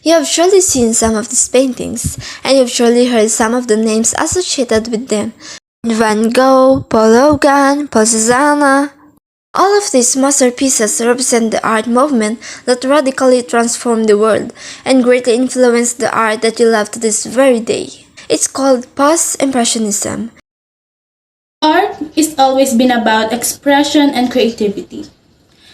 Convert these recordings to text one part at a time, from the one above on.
You have surely seen some of these paintings, and you've surely heard some of the names associated with them. Van Gogh, Paul Gauguin, Paul Cézanne. All of these masterpieces represent the art movement that radically transformed the world and greatly influenced the art that you love to this very day. It's called Post-Impressionism. Art has always been about expression and creativity.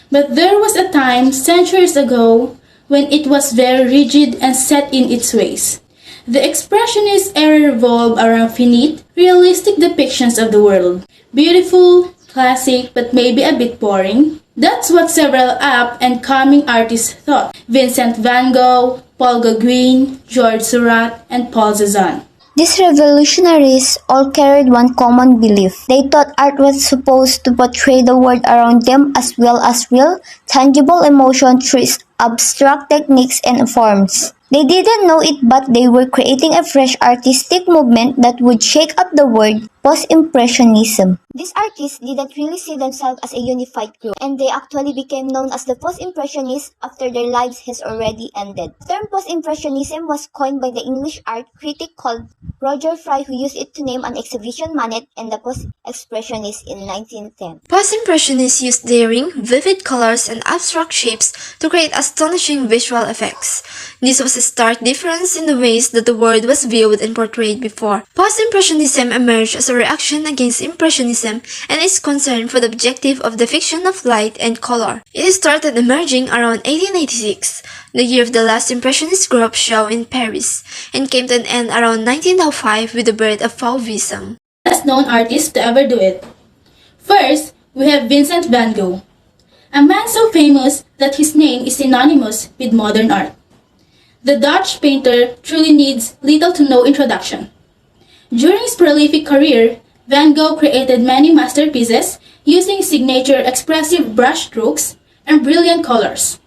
But there was a time centuries ago when it was very rigid and set in its ways. The Expressionist era revolved around finite, realistic depictions of the world. Beautiful, classic, but maybe a bit boring. That's what several up and coming artists thought. Vincent van Gogh, Paul Gauguin, Georges Seurat, and Paul Cézanne. These revolutionaries all carried one common belief. They thought art was supposed to portray the world around them as well as real, tangible emotion through abstract techniques and forms. They didn't know it, but they were creating a fresh artistic movement that would shake up the world, Post-Impressionism. These artists didn't really see themselves as a unified group, and they actually became known as the Post-Impressionists after their lives has already ended. The term Post-Impressionism was coined by the English art critic called Roger Fry, who used it to name an exhibition Manet and the Post-Expressionists in 1910. Post-Impressionists used daring, vivid colors, and abstract shapes to create astonishing visual effects. This was a stark difference in the ways that the world was viewed and portrayed before. Post-Impressionism emerged as a reaction against Impressionism and its concern for the objective of the fiction of light and color. It started emerging around 1886, the year of the last Impressionist group show in Paris, and came to an end around 1905 with the birth of Fauvism. Best known artist to ever do it. First, we have Vincent van Gogh, a man so famous that his name is synonymous with modern art. The Dutch painter truly needs little to no introduction. During his prolific career, Van Gogh created many masterpieces using signature expressive brush strokes and brilliant colors.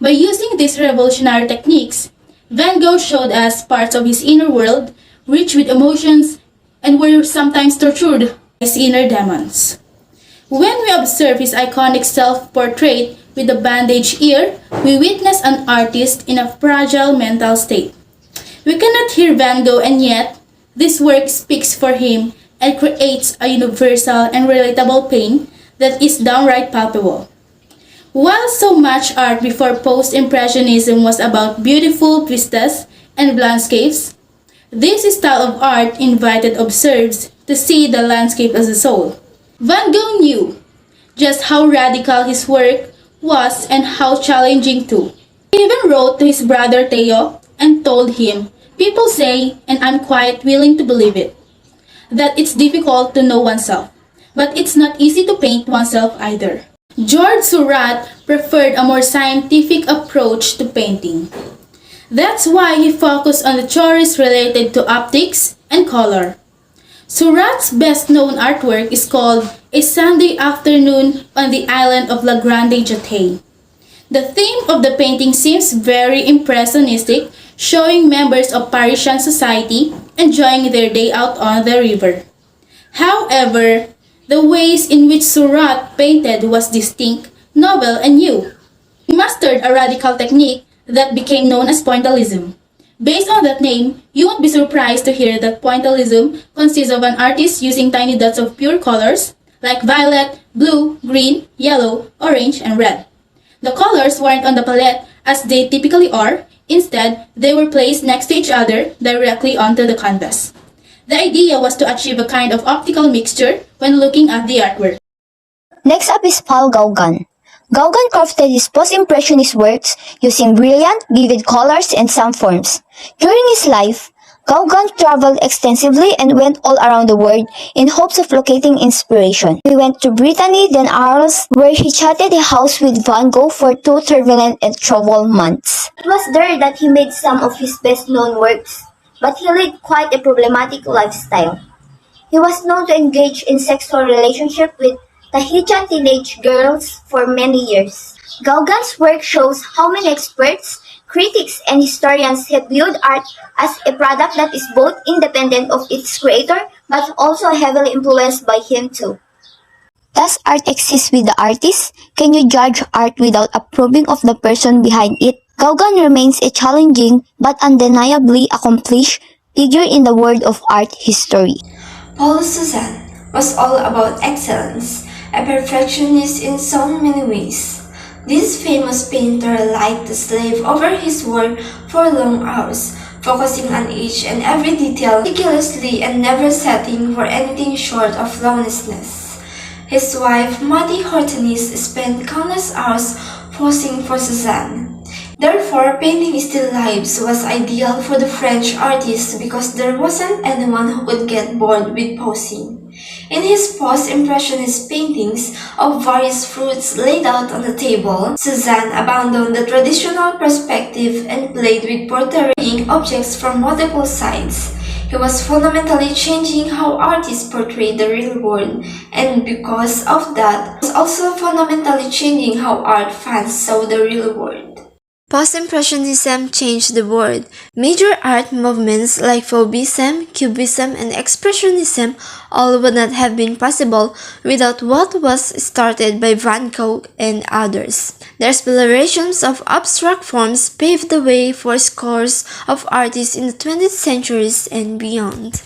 By using these revolutionary techniques, Van Gogh showed us parts of his inner world rich with emotions and were sometimes tortured by his inner demons. When we observe his iconic self-portrait with a bandaged ear, we witness an artist in a fragile mental state. We cannot hear Van Gogh, and yet this work speaks for him and creates a universal and relatable pain that is downright palpable. While so much art before Post-Impressionism was about beautiful vistas and landscapes, this style of art invited observers to see the landscape as a soul. Van Gogh knew just how radical his work was and how challenging too. He even wrote to his brother Theo and told him, "People say, and I'm quite willing to believe it, that it's difficult to know oneself, but it's not easy to paint oneself either." Georges Seurat preferred a more scientific approach to painting. That's why he focused on the theories related to optics and color. Seurat's best-known artwork is called A Sunday Afternoon on the Island of La Grande Jatte. The theme of the painting seems very impressionistic, showing members of Parisian society enjoying their day out on the river. However, the ways in which Seurat painted was distinct, novel, and new. He mastered a radical technique that became known as pointillism. Based on that name, you won't be surprised to hear that pointillism consists of an artist using tiny dots of pure colors like violet, blue, green, yellow, orange, and red. The colors weren't on the palette as they typically are. Instead, they were placed next to each other directly onto the canvas. The idea was to achieve a kind of optical mixture when looking at the artwork. Next up is Paul Gauguin. Gauguin crafted his post-impressionist works using brilliant, vivid colors and sound forms. During his life, Gauguin traveled extensively and went all around the world in hopes of locating inspiration. He went to Brittany, then Arles, where he chatted a house with Van Gogh for 2 turbulent and troubled months. It was there that he made some of his best-known works, but he led quite a problematic lifestyle. He was known to engage in sexual relationships with Tahitian teenage girls for many years. Gauguin's work shows how many experts, critics, and historians have viewed art as a product that is both independent of its creator but also heavily influenced by him too. Does art exist with the artist? Can you judge art without approving of the person behind it? Gauguin remains a challenging but undeniably accomplished figure in the world of art history. Paul Cézanne was all about excellence, a perfectionist in so many ways. This famous painter liked to slave over his work for long hours, focusing on each and every detail meticulously and never settling for anything short of flawlessness. His wife, Marie Hortense, spent countless hours posing for Cézanne. Therefore, painting still lives was ideal for the French artist because there wasn't anyone who could get bored with posing. In his post-impressionist paintings of various fruits laid out on the table, Cézanne abandoned the traditional perspective and played with portraying objects from multiple sides. He was fundamentally changing how artists portray the real world, and because of that, was also fundamentally changing how art fans saw the real world. Post-Impressionism changed the world. Major art movements like Fauvism, Cubism, and Expressionism all would not have been possible without what was started by Van Gogh and others. The explorations of abstract forms paved the way for scores of artists in the 20th centuries and beyond.